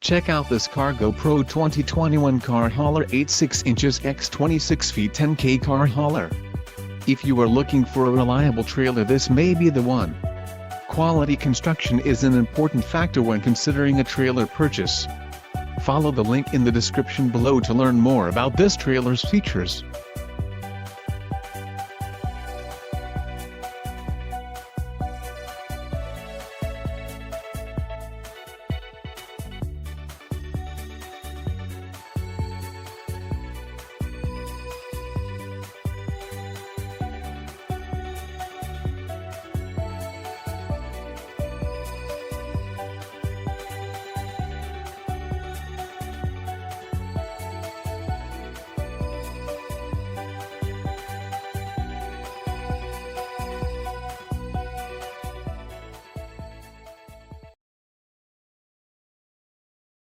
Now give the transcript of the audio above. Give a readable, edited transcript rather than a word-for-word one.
Check out this Cargo Pro 2021 Carhauler 8.6 inches x 26 feet 10K Carhauler. If you are looking for a reliable trailer, this may be the one. Quality construction is an important factor when considering a trailer purchase. Follow the link in the description below to learn more about this trailer's features.